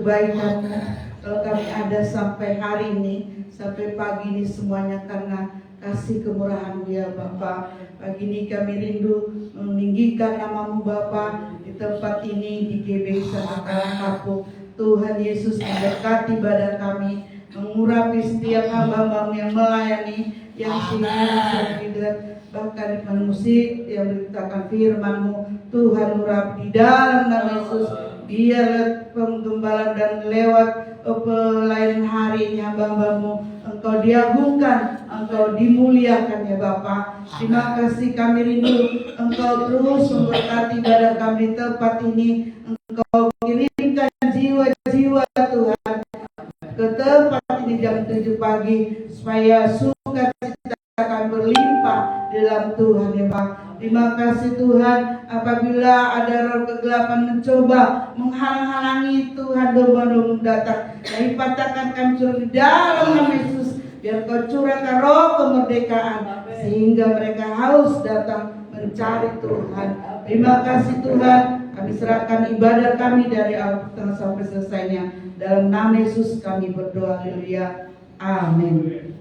kebaikan-Mu. Kalau kami ada sampai hari ini, sampai pagi ini semuanya karena kasih kemurahan-Mu ya Bapa. Pagi ini kami rindu meninggikan nama-Mu Bapa di tempat ini, di GBI Santa Karangkapu. Tuhan Yesus memberkati badan kami, mengurapi setiap hamba-Mu yang melayani, yang sehingga bahkan di musik yang beritakan firman-Mu. Tuhan urapi di dalam nama Yesus. Biar penggembalaan dan lewat pelayanan hari ini hamba-Mu Engkau diagungkan, Engkau dimuliakan ya Bapa. Terima kasih kami rindu Engkau terus memberkati badan kami tempat ini. Engkau kirimkan jiwa-jiwa Tuhan ke tempat ini jam 7 pagi supaya sukacita akan berlimpah dalam Tuhan ya Pak. Terima kasih Tuhan, apabila ada roh kegelapan mencoba menghalang-halangi Tuhan domba-domba datang, kami patahkan kami curah di dalam nama Yesus. Biar Kau curahkan roh kemerdekaan sehingga mereka haus datang mencari Tuhan. Terima kasih Tuhan, kami serahkan ibadah kami dari awal sampai selesainya. Dalam nama Yesus kami berdoa, haleluya, amin.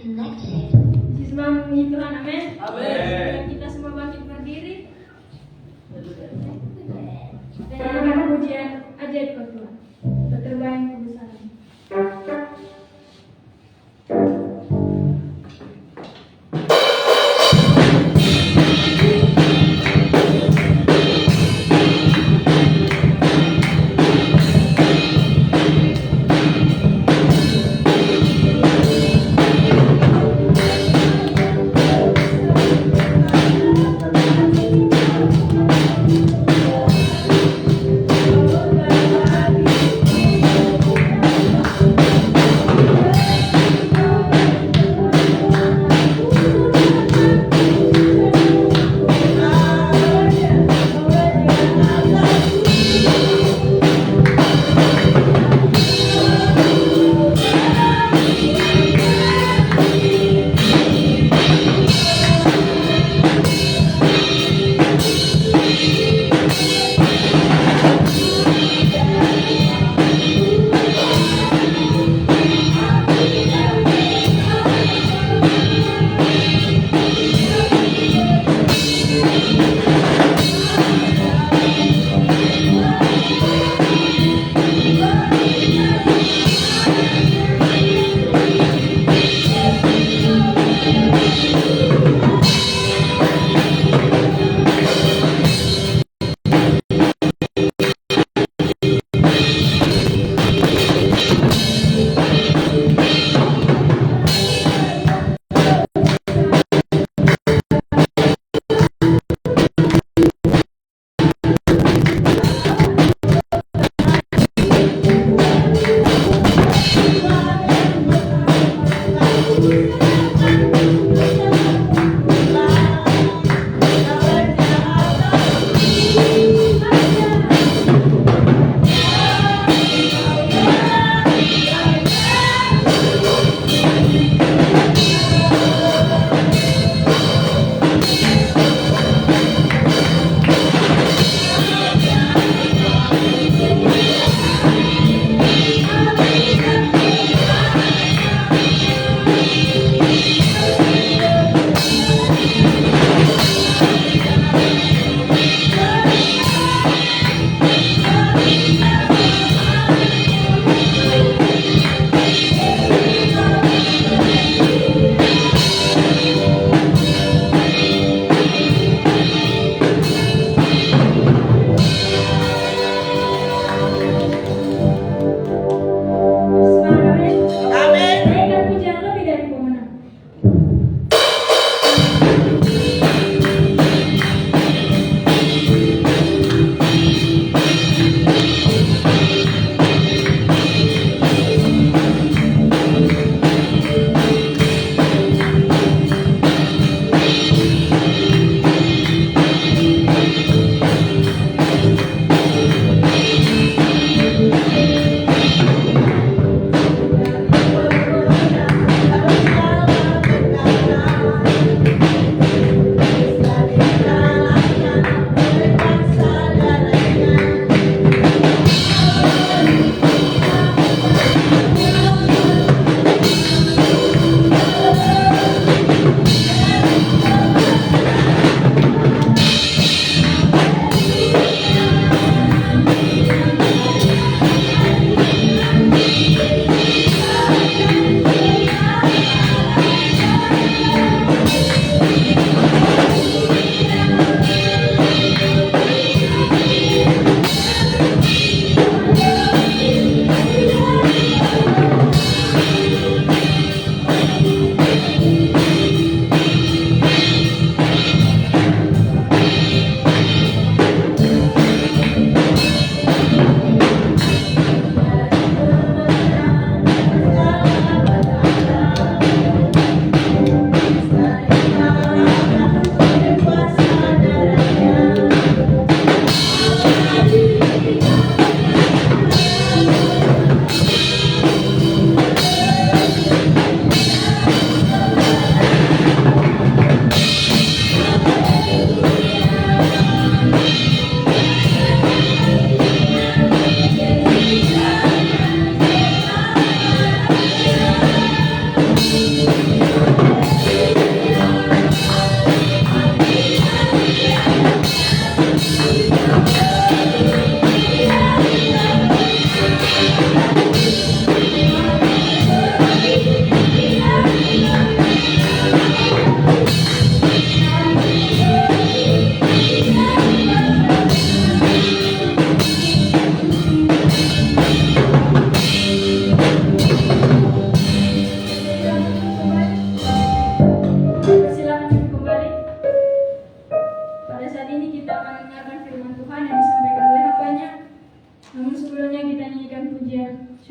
Semua memuji Tuhan, amin. Amin. Kita semua bangkit berdiri. Dan pujian ajaib Tuhan. Terbaik kebesaran.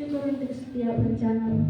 Syukur untuk setiap rencana.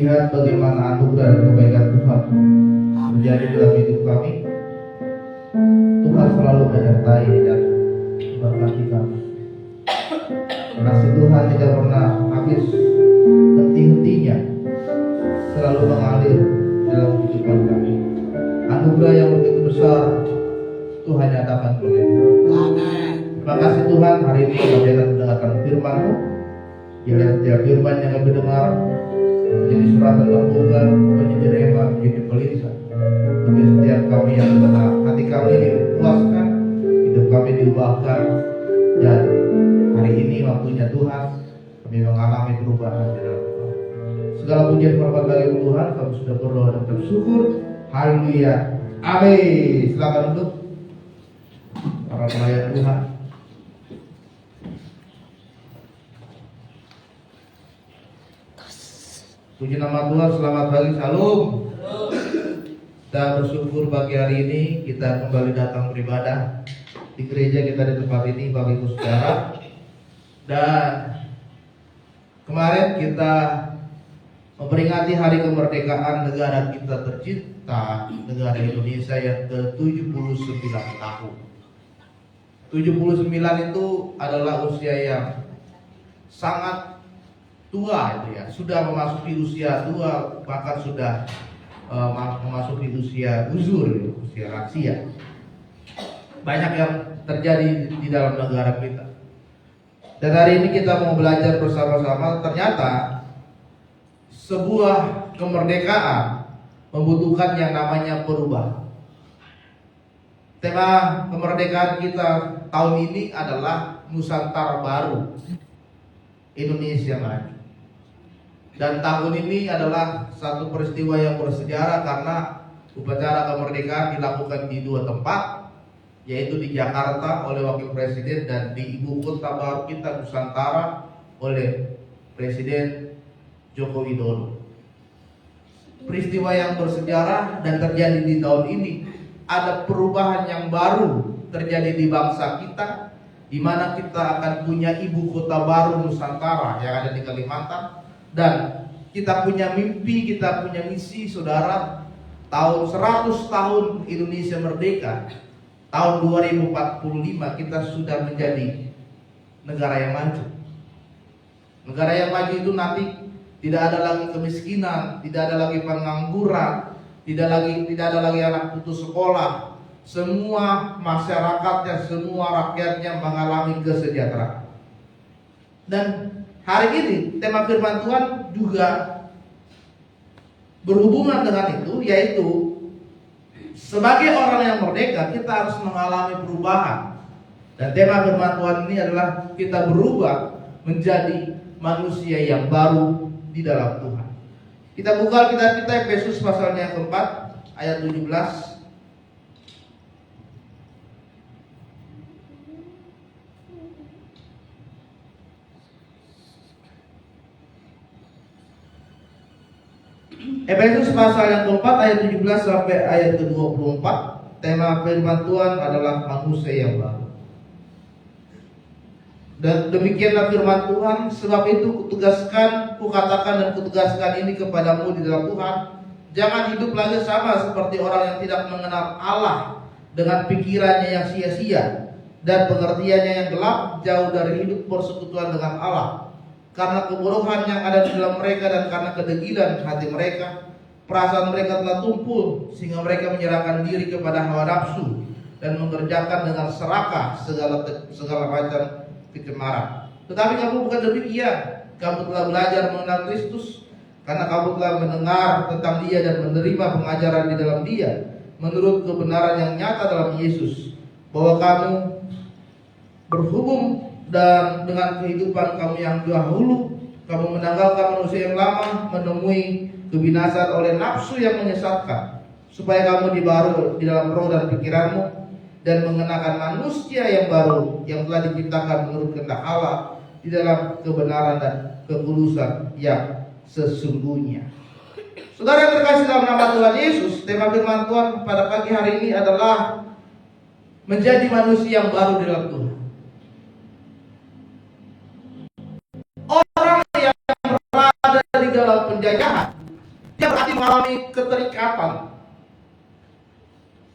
melihat bagaimana anugerah dan kebaikan Tuhan menjadi dalam hidup kami. Tuhan selalu menyertai dan memberkati kami. Kasih Tuhan tidak pernah habis, henti-hentinya selalu mengalir dalam kehidupan kami. Anugerah yang begitu besar Tuhan nyatakan oleh Terima kasih Tuhan, hari ini kami akan mendengarkan firman-Mu. Biarlah setiap firman yang kami dengar menjadi suratan terbuka, menjadi rema, menjadi pelita bagi setiap kami yang benar. Hati kami dipuaskan, hidup kami diubahkan, dan hari ini waktunya Tuhan kami mengalami perubahan di dalam Tuhan. Segala pujian hormat bagi Tuhan, kami sudah berdoa dan bersyukur. Haleluya. Amin. Silakan duduk para pelayan Tuhan. Puji nama Tuhan, selamat pagi, shalom. Kita bersyukur pagi hari ini kita kembali datang beribadah di gereja kita di tempat ini, Bapak Ibu Saudara. Dan kemarin kita memperingati hari kemerdekaan negara kita tercinta, negara Indonesia yang ke-79 tahun. 79 itu adalah usia yang sangat tua itu ya, sudah memasuki usia tua, bahkan sudah memasuki usia uzur, usia lansia. Banyak yang terjadi di dalam negara kita. Dan hari ini kita mau belajar bersama-sama, ternyata sebuah kemerdekaan membutuhkan yang namanya perubahan. Tema kemerdekaan kita tahun ini adalah Nusantara Baru, Indonesia Maju. Dan tahun ini adalah satu peristiwa yang bersejarah karena upacara kemerdekaan dilakukan di dua tempat, yaitu di Jakarta oleh Wakil Presiden dan di ibu kota baru kita Nusantara oleh Presiden Joko Widodo. Peristiwa yang bersejarah dan terjadi di tahun ini, ada perubahan yang baru terjadi di bangsa kita, di mana kita akan punya ibu kota baru Nusantara yang ada di Kalimantan. Dan kita punya mimpi, kita punya misi, saudara. Tahun 100 tahun Indonesia merdeka, tahun 2045 kita sudah menjadi negara yang maju. Negara yang maju itu nanti tidak ada lagi kemiskinan, tidak ada lagi pengangguran, tidak ada lagi anak putus sekolah. Semua masyarakatnya, semua rakyatnya mengalami kesejahteraan. Dan hari ini tema firman Tuhan juga berhubungan dengan itu, yaitu sebagai orang yang merdeka kita harus mengalami perubahan. Dan tema firman Tuhan ini adalah kita berubah menjadi manusia yang baru di dalam Tuhan. Kita buka Alkitab kita Efesus pasalnya yang keempat ayat 17. Efesus pasal yang keempat ayat 17 sampai ayat ke-24. Tema firman Tuhan adalah manusia yang baru. Dan demikianlah firman Tuhan, sebab itu kukatakan dan kutegaskan ini kepadamu di dalam Tuhan, jangan hidup lagi sama seperti orang yang tidak mengenal Allah, dengan pikirannya yang sia-sia dan pengertiannya yang gelap, jauh dari hidup persekutuan dengan Allah. Karena kebodohan yang ada di dalam mereka dan karena kedegilan hati mereka, perasaan mereka telah tumpul sehingga mereka menyerahkan diri kepada hawa nafsu dan mengerjakan dengan serakah segala macam kecemaran. Tetapi kamu bukan demikian. Kamu telah belajar mengenal Kristus karena kamu telah mendengar tentang Dia dan menerima pengajaran di dalam Dia menurut kebenaran yang nyata dalam Yesus, bahwa kamu berhubung dan dengan kehidupan kamu yang dahulu, kamu menanggalkan manusia yang lama, menemui kebinasan oleh nafsu yang menyesatkan, supaya kamu dibaru di dalam roh dan pikiranmu, dan mengenakan manusia yang baru yang telah diciptakan menurut kehendak Allah di dalam kebenaran dan kekudusan yang sesungguhnya. Saudara yang terkasih dalam nama Tuhan Yesus, tema firman Tuhan pada pagi hari ini adalah menjadi manusia yang baru di dalam Tuhan. Orang yang berada di dalam penjajahan, dia berarti mengalami keterikatan,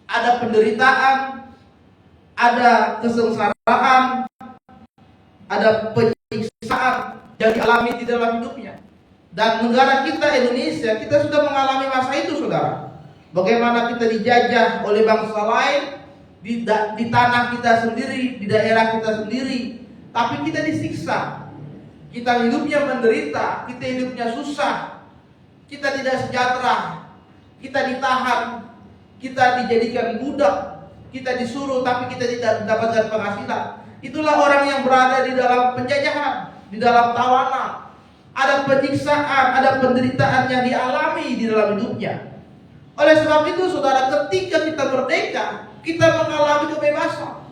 ada penderitaan, ada kesengsaraan, ada penyiksaan yang dialami di dalam hidupnya. Dan negara kita Indonesia, kita sudah mengalami masa itu, saudara. Bagaimana kita dijajah oleh bangsa lain, di tanah kita sendiri, di daerah kita sendiri, tapi kita disiksa. Kita hidupnya menderita, kita hidupnya susah, kita tidak sejahtera, kita ditahan, kita dijadikan budak, kita disuruh tapi kita tidak mendapatkan penghasilan. Itulah orang yang berada di dalam penjajahan, di dalam tawanan. Ada penyiksaan, ada penderitaan yang dialami di dalam hidupnya. Oleh sebab itu saudara, ketika kita merdeka, kita mengalami kebebasan.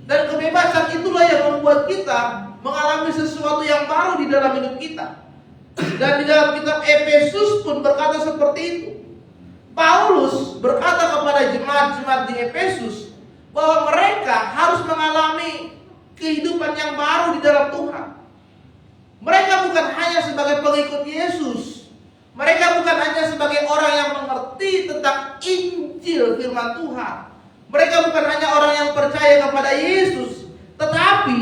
Dan kebebasan itulah yang membuat kita mengalami sesuatu yang baru di dalam hidup kita. Dan di dalam kitab Efesus pun berkata seperti itu. Paulus berkata kepada jemaat-jemaat di Efesus bahwa mereka harus mengalami kehidupan yang baru di dalam Tuhan. Mereka bukan hanya sebagai pengikut Yesus. Mereka bukan hanya sebagai orang yang mengerti tentang Injil firman Tuhan. Mereka bukan hanya orang yang percaya kepada Yesus, tetapi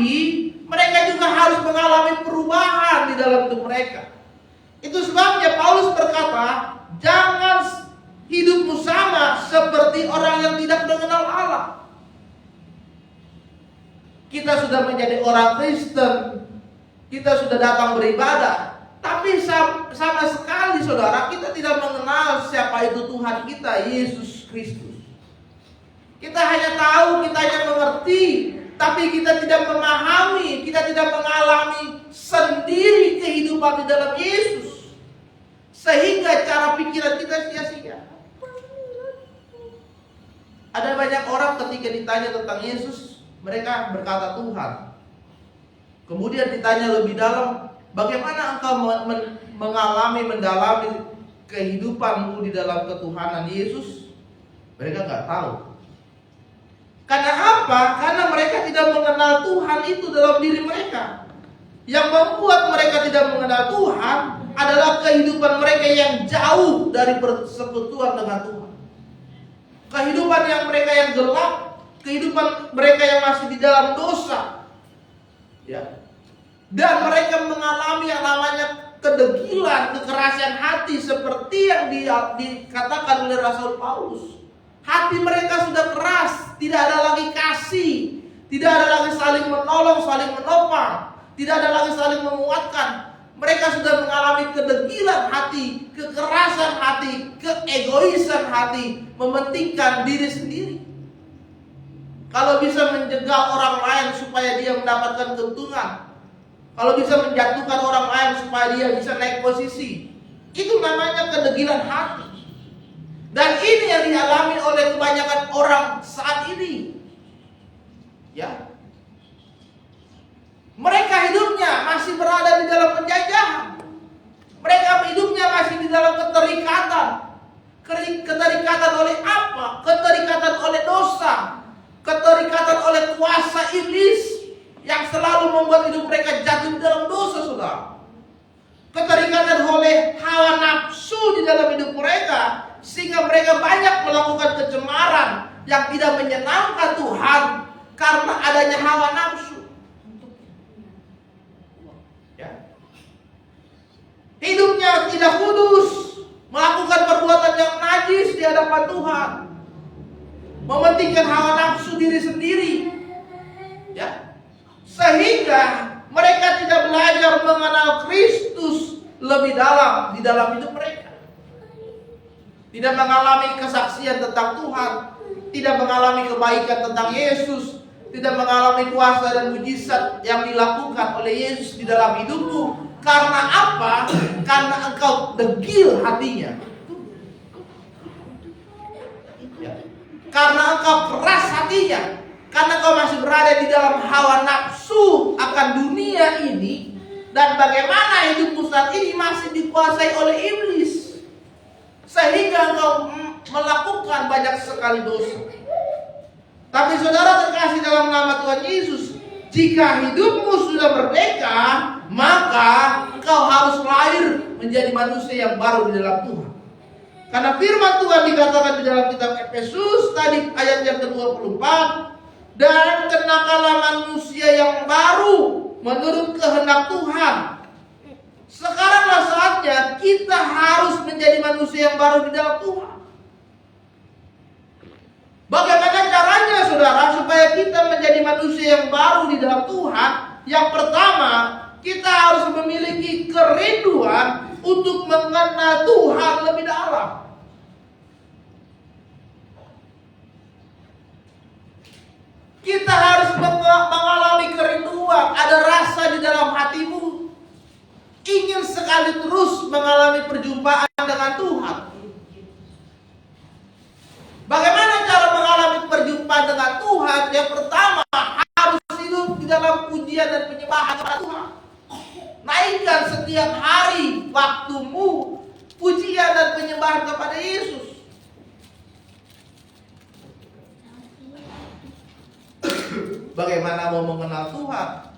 mereka juga harus mengalami perubahan di dalam hidup mereka. Itu sebabnya Paulus berkata, jangan hidupmu sama seperti orang yang tidak mengenal Allah. Kita sudah menjadi orang Kristen, kita sudah datang beribadah, tapi sama sekali saudara, kita tidak mengenal siapa itu Tuhan kita, Yesus Kristus. Kita hanya tahu, kita hanya mengerti, tapi kita tidak memahami, kita tidak mengalami sendiri kehidupan di dalam Yesus. Sehingga cara pikiran kita sia-sia. Ada banyak orang ketika ditanya tentang Yesus, mereka berkata Tuhan. Kemudian ditanya lebih dalam, bagaimana engkau mendalami kehidupanmu di dalam ketuhanan Yesus? Mereka nggak tahu. Karena apa? Karena mereka tidak mengenal Tuhan itu dalam diri mereka. Yang membuat mereka tidak mengenal Tuhan adalah kehidupan mereka yang jauh dari persekutuan dengan Tuhan. Kehidupan yang mereka yang gelap, kehidupan mereka yang masih di dalam dosa. Ya. Dan mereka mengalami yang namanya kedegilan, kekerasan hati seperti yang dikatakan oleh Rasul Paulus. Hati mereka sudah keras, tidak ada lagi kasih, tidak ada lagi saling menolong, saling menopang, tidak ada lagi saling menguatkan. Mereka sudah mengalami kedegilan hati, kekerasan hati, keegoisan hati, mementingkan diri sendiri. Kalau bisa menjegal orang lain supaya dia mendapatkan keuntungan, kalau bisa menjatuhkan orang lain supaya dia bisa naik posisi, itu namanya kedegilan hati. Dan ini yang dialami oleh kebanyakan orang saat ini. Ya. Mereka hidupnya masih berada di dalam penjajahan. Mereka hidupnya masih di dalam keterikatan. Keterikatan oleh apa? Keterikatan oleh dosa. Keterikatan oleh kuasa iblis yang selalu membuat hidup mereka jatuh di dalam dosa, saudara. Keterikatan oleh hawa nafsu di dalam hidup mereka, sehingga mereka banyak melakukan kecemaran yang tidak menyenangkan Tuhan karena adanya hawa nafsu. Ya. Hidupnya tidak kudus, melakukan perbuatan yang najis di hadapan Tuhan, mementingkan hawa nafsu diri sendiri. Ya. Sehingga mereka tidak belajar mengenal Kristus lebih dalam di dalam hidup mereka. Tidak mengalami kesaksian tentang Tuhan, tidak mengalami kebaikan tentang Yesus, tidak mengalami kuasa dan mujizat yang dilakukan oleh Yesus di dalam hidupmu. Karena apa? Karena engkau degil hatinya. Ya. Karena engkau keras hatinya. Karena kau masih berada di dalam hawa nafsu akan dunia ini. Dan bagaimana hidupmu saat ini masih dikuasai oleh iblis. Sehingga engkau melakukan banyak sekali dosa. Tapi saudara terkasih dalam nama Tuhan Yesus, jika hidupmu sudah merdeka, maka engkau harus lahir menjadi manusia yang baru di dalam Tuhan. Karena firman Tuhan dikatakan di dalam kitab Efesus tadi ayat yang ke-24, dan kenakanlah manusia yang baru menurut kehendak Tuhan. Sekaranglah saatnya kita harus menjadi manusia yang baru di dalam Tuhan. Bagaimana saudara, supaya kita menjadi manusia yang baru di dalam Tuhan, yang pertama, kita harus memiliki kerinduan untuk mengenal Tuhan lebih dalam. Kita harus mengalami kerinduan, ada rasa di dalam hatimu ingin sekali terus mengalami perjumpaan dengan Tuhan. Bagaimana cara mengalami perjumpaan dengan Tuhan? Yang pertama, harus hidup di dalam pujian dan penyembahan kepada Tuhan. Naikkan setiap hari waktumu pujian dan penyembahan kepada Yesus. Bagaimana mau mengenal Tuhan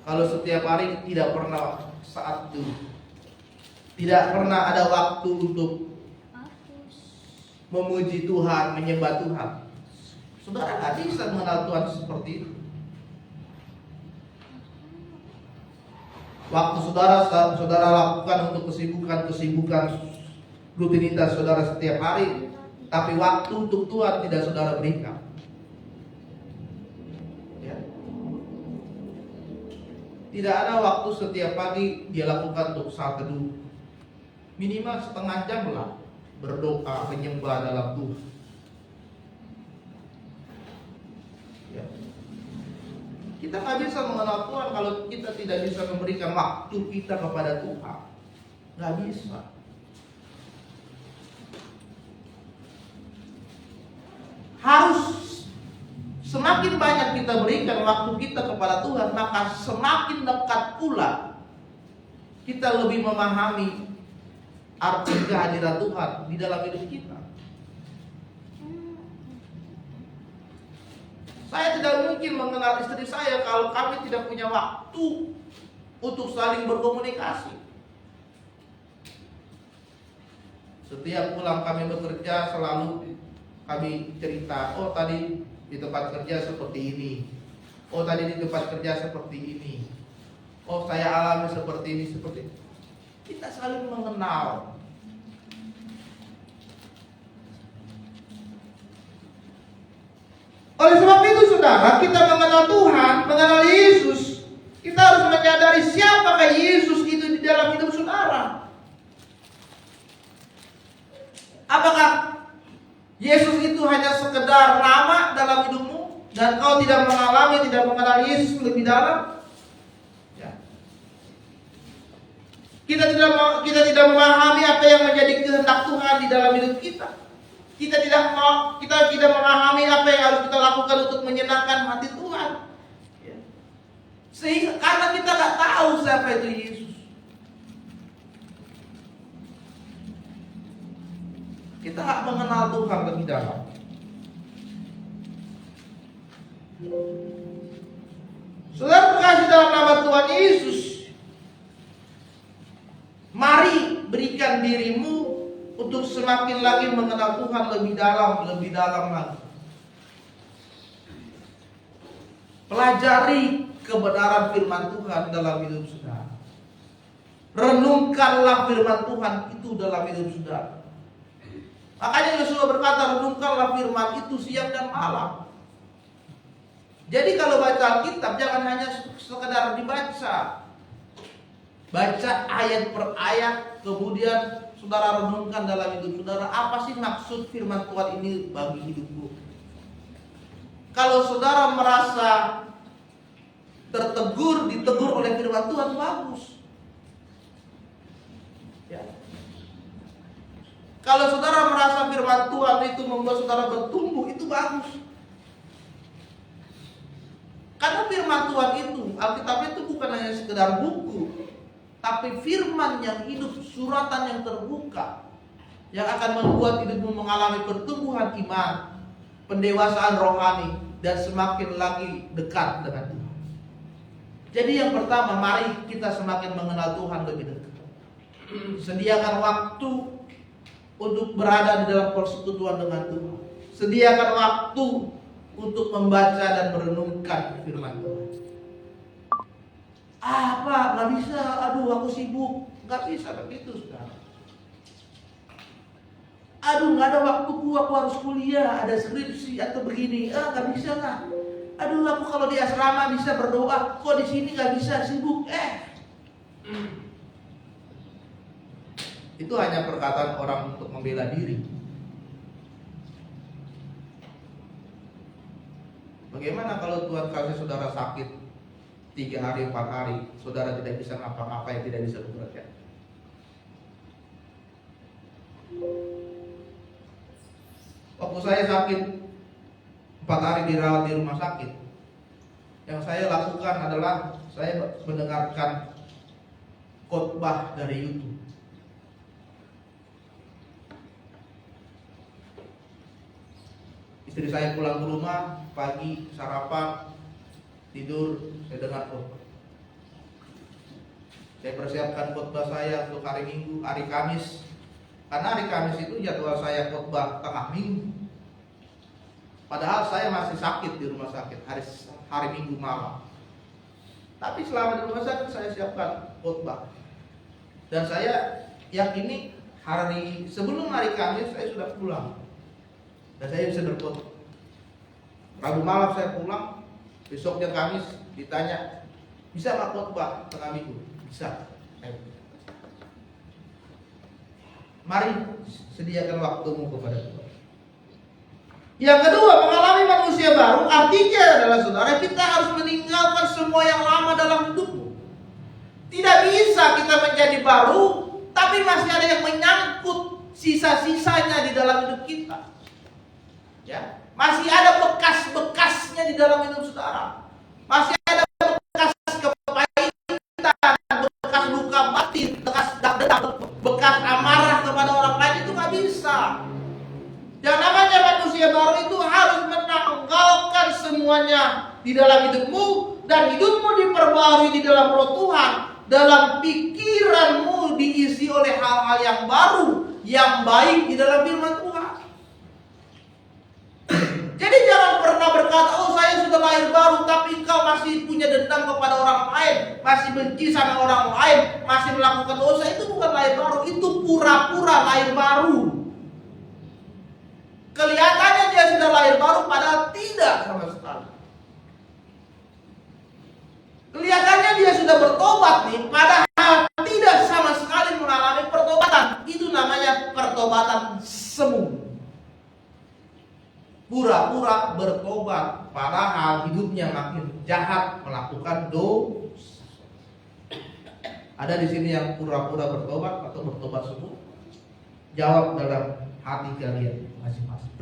kalau setiap hari tidak pernah saat itu, tidak pernah ada waktu untuk memuji Tuhan, menyembah Tuhan? Saudara nggak bisa mengenal Tuhan seperti itu. Waktu saudara lakukan untuk kesibukan rutinitas saudara setiap hari, tapi waktu untuk Tuhan tidak saudara berikan. Ya. Tidak ada waktu setiap pagi dia lakukan untuk saat teduh. Minimal setengah jam lah berdoa, menyembah dalam Tuhan. Ya. Kita nggak bisa mengenal Tuhan kalau kita tidak bisa memberikan waktu kita kepada Tuhan. Nggak bisa. Harus semakin banyak kita berikan waktu kita kepada Tuhan, maka semakin dekat pula kita lebih memahami arti kehadiran Tuhan di dalam hidup kita. Saya tidak mungkin mengenal istri saya kalau kami tidak punya waktu untuk saling berkomunikasi. Setiap pulang kami bekerja selalu kami cerita, oh tadi di tempat kerja seperti ini, oh tadi di tempat kerja seperti ini, oh saya alami seperti ini, seperti ini. Kita saling mengenal. Oleh sebab itu saudara, kita mengenal Tuhan, mengenal Yesus, kita harus menyadari siapakah Yesus itu di dalam hidup saudara. Apakah Yesus itu hanya sekedar nama dalam hidupmu dan kau tidak mengalami, tidak mengenal Yesus lebih dalam? Ya. Kita tidak memahami apa yang menjadi kehendak Tuhan di dalam hidup kita. Kita tidak memahami apa yang harus kita lakukan untuk menyenangkan hati Tuhan. Ya. Sehingga karena kita nggak tahu siapa itu Yesus. Kita nggak mengenal Tuhan lebih dalam. Saudara terkasih dalam nama Tuhan Yesus, mari berikan dirimu untuk semakin lagi mengenal Tuhan lebih dalam lagi. Pelajari kebenaran firman Tuhan dalam hidup saudara. Renungkanlah firman Tuhan itu dalam hidup saudara. Makanya Yesus berkata, renungkanlah firman itu siang dan malam. Jadi kalau baca Alkitab jangan hanya sekedar dibaca. Baca ayat per ayat, kemudian saudara renungkan dalam hidup saudara, apa sih maksud firman Tuhan ini bagi hidupku? Kalau saudara merasa ditegur oleh firman Tuhan, bagus. Ya. Kalau saudara merasa firman Tuhan itu membuat saudara bertumbuh, itu bagus. Karena firman Tuhan itu, Alkitab itu bukan hanya sekedar buku, tapi firman yang hidup, suratan yang terbuka, yang akan membuat hidupmu mengalami pertumbuhan iman, pendewasaan rohani, dan semakin lagi dekat dengan Tuhan. Jadi yang pertama, mari kita semakin mengenal Tuhan lebih dekat. Sediakan waktu untuk berada di dalam persekutuan dengan Tuhan. Sediakan waktu untuk membaca dan merenungkan firman Tuhan. Pak, gak bisa, aduh aku sibuk. Gak bisa begitu sekarang. Aduh, nggak ada waktuku, aku harus kuliah, ada skripsi atau begini. Nggak bisa lah. Aduh, aku kalau di asrama bisa berdoa, kok di sini nggak bisa, sibuk. Itu hanya perkataan orang untuk membela diri. Bagaimana kalau Tuhan kasih saudara sakit 3 hari, 4 hari, saudara tidak bisa ngapa-ngapain, tidak bisa bekerja? Waktu saya sakit 4 hari dirawat di rumah sakit, yang saya lakukan adalah saya mendengarkan khotbah dari YouTube. Istri saya pulang ke rumah, pagi sarapan, tidur, saya dengar khotbah. Saya persiapkan khotbah saya untuk hari Minggu, hari Kamis. Karena hari Kamis itu jadwal saya khotbah tengah minggu. Padahal saya masih sakit di rumah sakit hari Minggu malam. Tapi selama di rumah sakit saya siapkan khotbah. Dan saya yakini hari sebelum hari Kamis saya sudah pulang. Dan saya bisa berkhotbah. Rabu malam saya pulang, besoknya Kamis ditanya, bisa nggak khotbah tengah minggu? Bisa. Mari sediakan waktumu kepada Tuhan. Yang kedua, mengalami manusia baru artinya adalah saudara, kita harus meninggalkan semua yang lama dalam hidupmu. Tidak bisa kita menjadi baru, tapi masih ada yang menyangkut sisa-sisanya di dalam hidup kita. Ya, masih ada bekas-bekasnya di dalam hidup saudara. Masih ada bekas kepahitan, bekas luka batin, bekas amarah kepada orang lain, itu nggak bisa. Yang namanya manusia baru itu harus menanggalkan semuanya di dalam hidupmu, dan hidupmu diperbarui di dalam Roh Tuhan, dalam pikiranmu diisi oleh hal-hal yang baru, yang baik di dalam firman Tuhan. Jadi jangan pernah berkata, oh saya sudah lahir baru, tapi engkau masih punya dendam kepada orang lain, masih benci sama orang lain, masih melakukan dosa. Itu bukan lahir baru, itu pura-pura lahir baru. Kelihatannya dia sudah lahir baru, padahal tidak sama sekali. Kelihatannya dia sudah bertobat nih, padahal tidak sama sekali mengalami pertobatan. Itu namanya pertobatan semu. Pura-pura bertobat, padahal hidupnya makin jahat, melakukan dosa. Ada di sini yang pura-pura bertobat atau bertobat semu? Jawab dalam hati kalian masing-masing.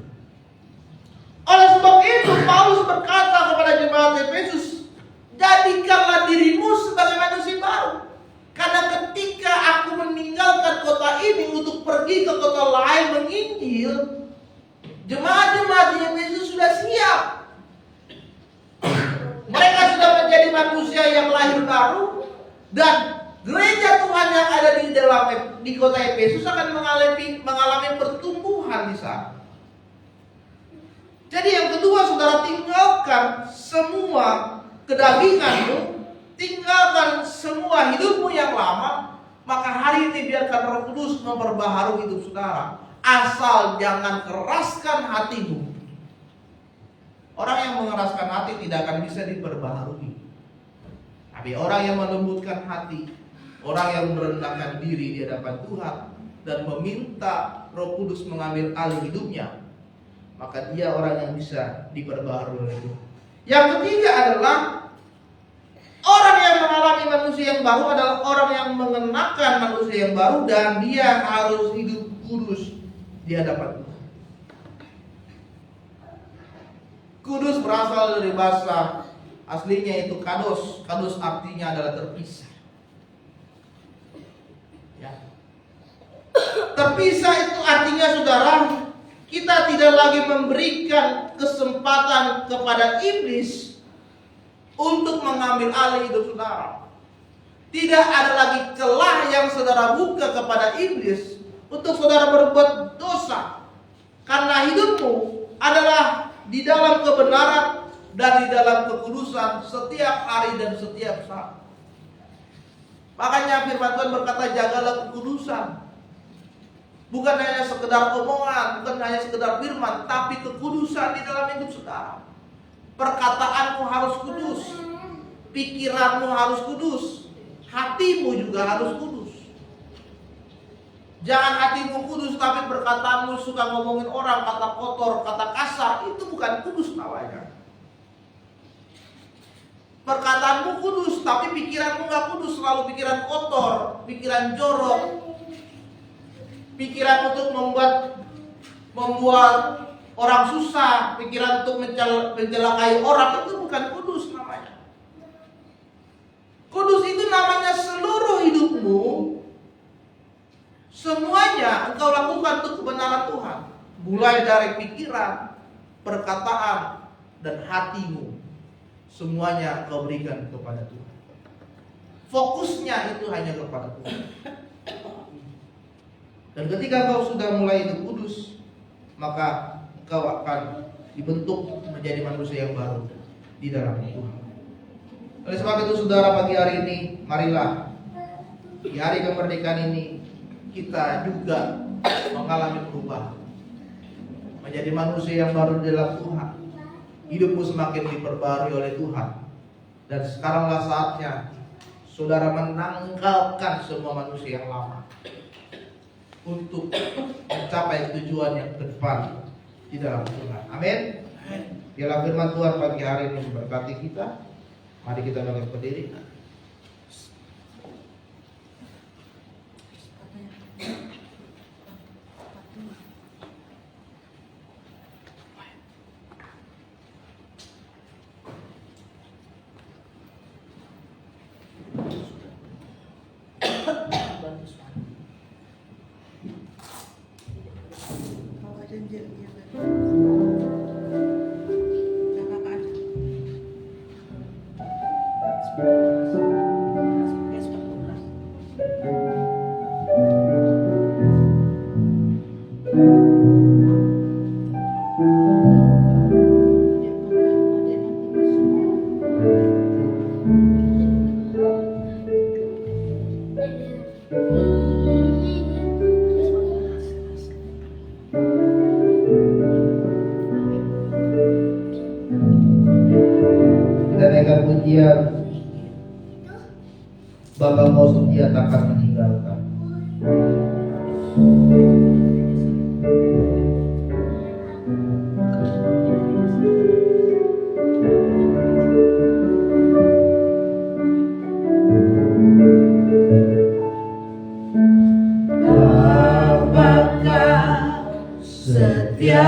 Oleh sebab itu Paulus berkata kepada jemaat Efesus, jadikanlah dirimu sebagai manusia baru. Karena ketika aku meninggalkan kota ini untuk pergi ke kota lain menginjil, jemaat-jemaat di Efesus sudah siap. Mereka sudah menjadi manusia yang lahir baru, dan gereja Tuhan yang ada di kota Efesus akan mengalami pertumbuhan di sana. Jadi yang kedua, saudara, tinggalkan semua kedaginganmu, tinggalkan semua hidupmu yang lama, maka hari ini biarkan Roh Kudus memperbaharui hidup saudara. Asal jangan keraskan hatimu. Orang yang mengeraskan hati tidak akan bisa diperbaharui. Tapi orang yang melembutkan hati, orang yang merendahkan diri di hadapan Tuhan dan meminta Roh Kudus mengambil alih hidupnya, maka dia orang yang bisa diperbaharui oleh Tuhan. Yang ketiga adalah orang yang mengalami manusia yang baru adalah orang yang mengenakan manusia yang baru, dan dia harus hidup kudus di hadapan Tuhan. Kudus berasal dari bahasa aslinya itu kados. Kados artinya adalah terpisah. Ya. Terpisah itu artinya, saudara, kita tidak lagi memberikan kesempatan kepada iblis untuk mengambil alih hidup saudara. Tidak ada lagi celah yang saudara buka kepada iblis untuk saudara berbuat dosa. Karena hidupmu adalah di dalam kebenaran dan di dalam kekudusan setiap hari dan setiap saat. Makanya firman Tuhan berkata, jagalah kekudusan. Bukan hanya sekedar omongan, bukan hanya sekedar firman, tapi kekudusan di dalam hidup saudara. Perkataanmu harus kudus, pikiranmu harus kudus, hatimu juga harus kudus. Jangan hatimu kudus tapi perkataanmu suka ngomongin orang, kata kotor, kata kasar, itu bukan kudus namanya. Perkataanmu kudus tapi pikiranmu gak kudus, selalu pikiran kotor, pikiran jorok, pikiran untuk membuat orang susah, pikiran untuk mencelakai orang, itu bukan kudus namanya. Kudus itu namanya seluruh hidupmu, semuanya engkau lakukan untuk kebenaran Tuhan. Mulai dari pikiran, perkataan, dan hatimu, semuanya engkau berikan kepada Tuhan. Fokusnya itu hanya kepada Tuhan. Dan ketika engkau sudah mulai hidup kudus, maka engkau akan dibentuk menjadi manusia yang baru di dalam Tuhan. Oleh sebab itu saudara, pagi hari ini marilah di hari kemerdekaan ini kita juga mengalami perubahan, menjadi manusia yang baru di dalam Tuhan. Hidupmu semakin diperbarui oleh Tuhan. Dan sekaranglah saatnya saudara menanggalkan semua manusia yang lama untuk mencapai tujuan yang ke depan di dalam Tuhan. Amin. Biarlah firman Tuhan pagi hari ini memberkati kita. Mari kita bangkit berdiri. Kita naikkan pujian. Bapa mau setia takkan meninggalkan. Apakah setia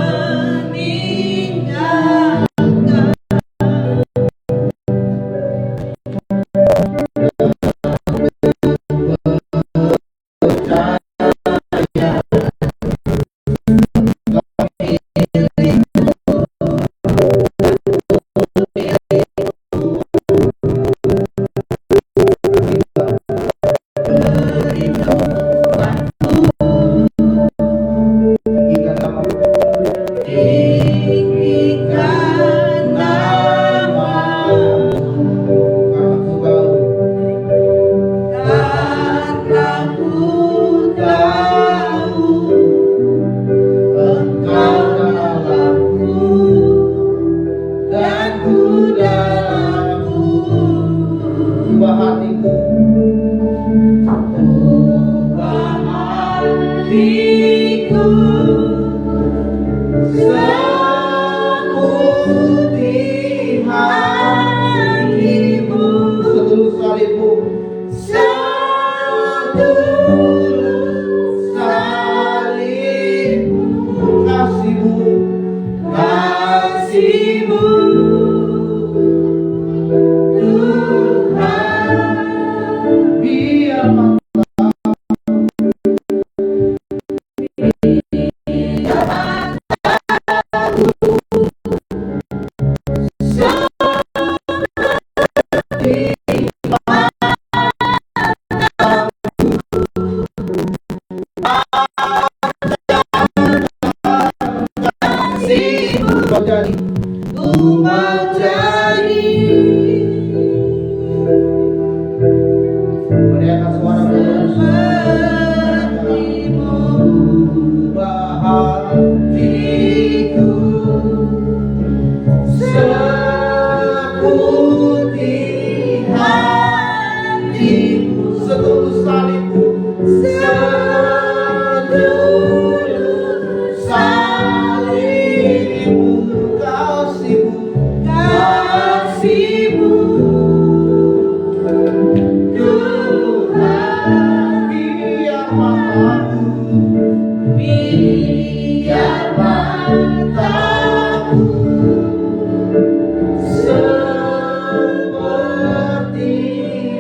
takkan meninggalkan. biar matamu seperti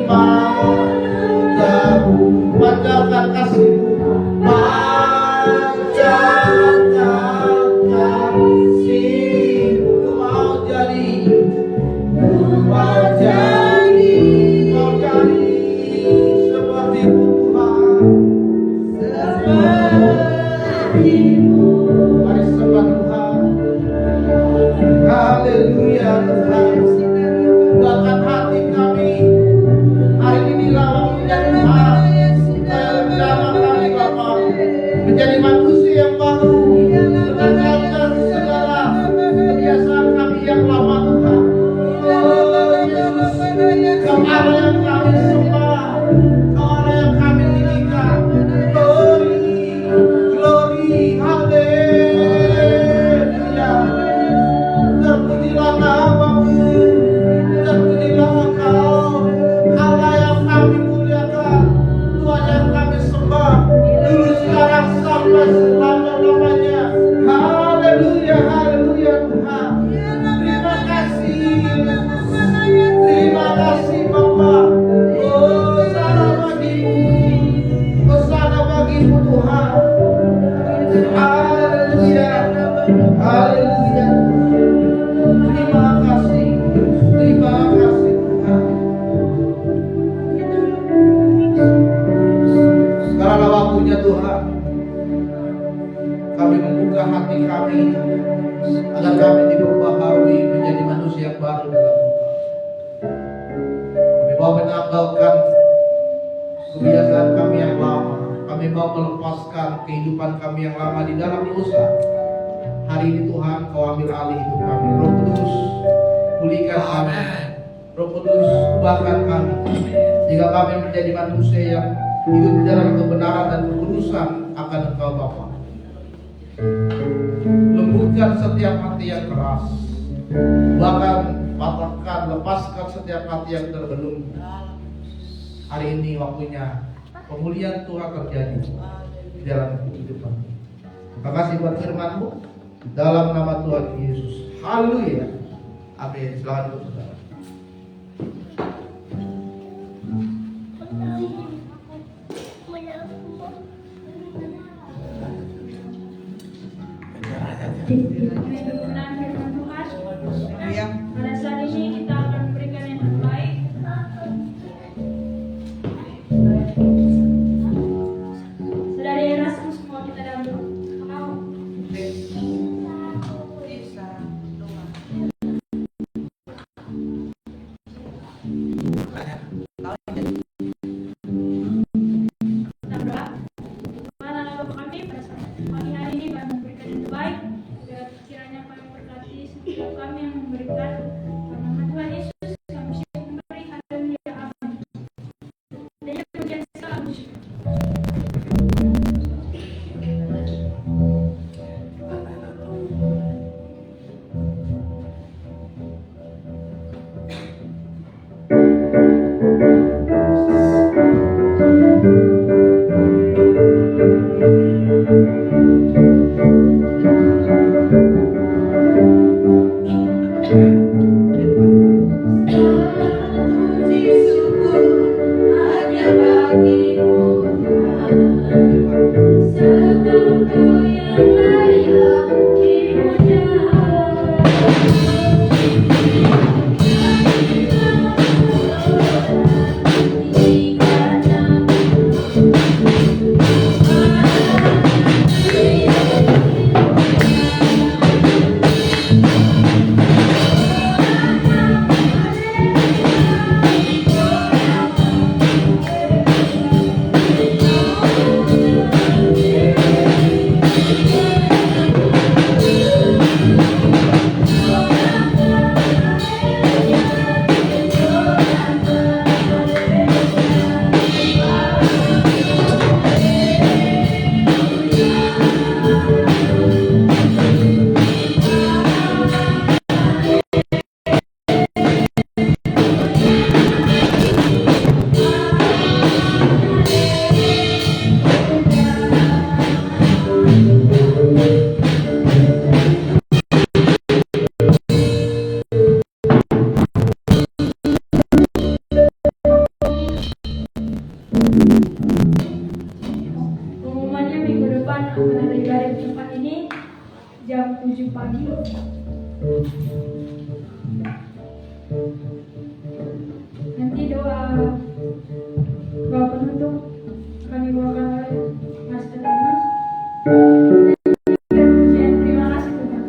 matamu. Panjatkan kasih-Mu, panjatkan kasih-Mu. Ku mau jadi seperti-Mu Tuhan. Mari sembah Tuhan. Haleluya Tuhan. Buatkan hati kami hari ini waktunya Tuhan. Dalam kami Bapa menjadi manusia yang baru, meninggalkan segala kebiasaan kami yang lama Tuhan. Kau Allah yang kami sembah, Kau Allah yang kami tinggikan. Glory, glory, haleluya. Terpujilah nama-Mu, terpujilah Kau, Allah yang kami muliakan, Tuhan yang kami sembah, dulu sekarang sampai selama-lamanya. Haleluya, haleluya Tuhan. Terima kasih Yesus. Terima kasih Bapa. Hosana bagi-Mu, hosana bagi-Mu Tuhan. Haleluya, haleluya. Terima kasih Tuhan. Sekarang waktunya Tuhan, kami membuka hati kami agar kami diperbaharui menjadi manusia yang baru dalam Tuhan. Kami mau menanggalkan kebiasaan kami yang lama. Kami mau melepaskan kehidupan kami yang lama di dalam dosa. Hari ini Tuhan, Kau ambil alih hidup kami. Roh Kudus, pulihkan kami. Roh Kudus, ubahkan kami sehingga kami menjadi manusia yang hidup di dalam kebenaran dan kekudusan akan Engkau Bapa. Lembutkan setiap hati yang keras, bahkan patahkan, lepaskan setiap hati yang terbelenggu. Hari ini waktunya pemulihan Tuhan terjadi di dalam kehidupan. Terima kasih buat firman-Mu dalam nama Tuhan Yesus. Haleluya. Amin. Silakan duduk saudara. Firman Tuhan. Pada saat ini kita akan memberikan yang terbaik. Saudara Erasmus, mau kita dahulu. Mau. Kita berdoa. Tuhan Allah Bapa kami, pada saat pagi hari ini kami memberikan yang terbaik. Biar kiranya kami berkati setiap kami yang memberikan. Dalam nama Tuhan Yesus kami siap memberi. Haleluya, amin. Dan yang bagian salam. jam 7 pagi. Nanti doa penutup akan dibawakan oleh Master Dimas. Dan terima kasih Tuhan.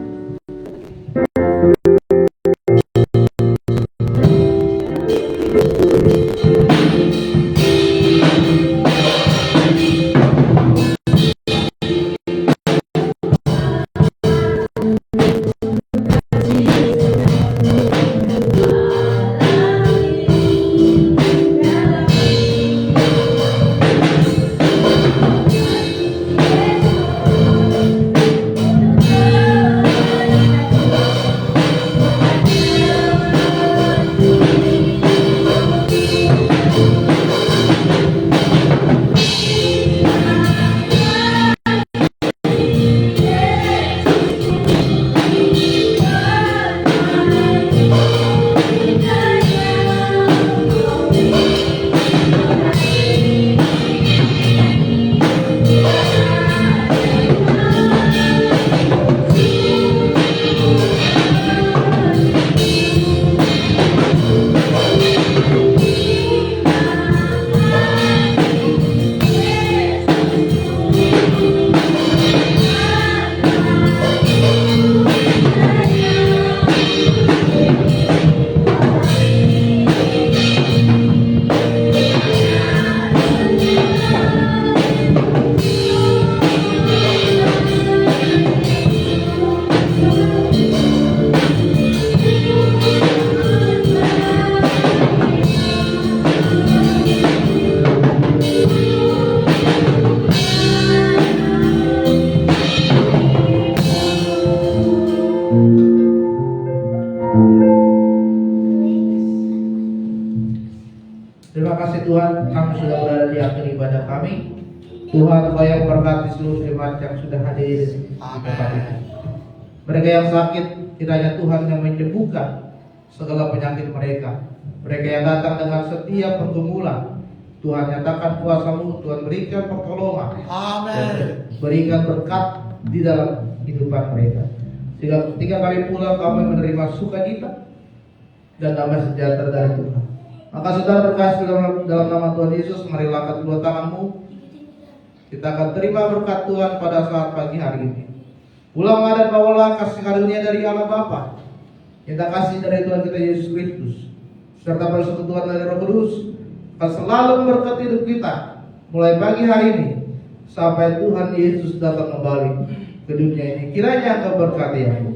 Terima kasih Tuhan, kami sudah berada di akhir ibadah kami. Tuhan, Kau yang berkati seluruh jemaat yang sudah hadir di tempat ini. Mereka yang sakit, kiranya Tuhan yang menyembuhkan segala penyakit mereka. Mereka yang datang dengan setiap pergumulan, Tuhan nyatakan kuasa-Mu, Tuhan berikan pertolongan. Amin. Berikan berkat di dalam kehidupan mereka. Sehingga ketika kami pulang, kami menerima sukacita dan damai sejahtera dari Tuhan. Maka saudara terkasih dalam nama Tuhan Yesus, marilah angkat kedua tanganmu. Kita akan terima berkat Tuhan pada saat pagi hari ini. Pulang dan bawalah kasih karunia dari Allah Bapa, kita kasih dari Tuhan kita Yesus Kristus, serta persekutuan dari Roh Kudus akan selalu memberkati hidup kita mulai pagi hari ini sampai Tuhan Yesus datang kembali ke dunia ini. Kiranya Engkau berkati aku.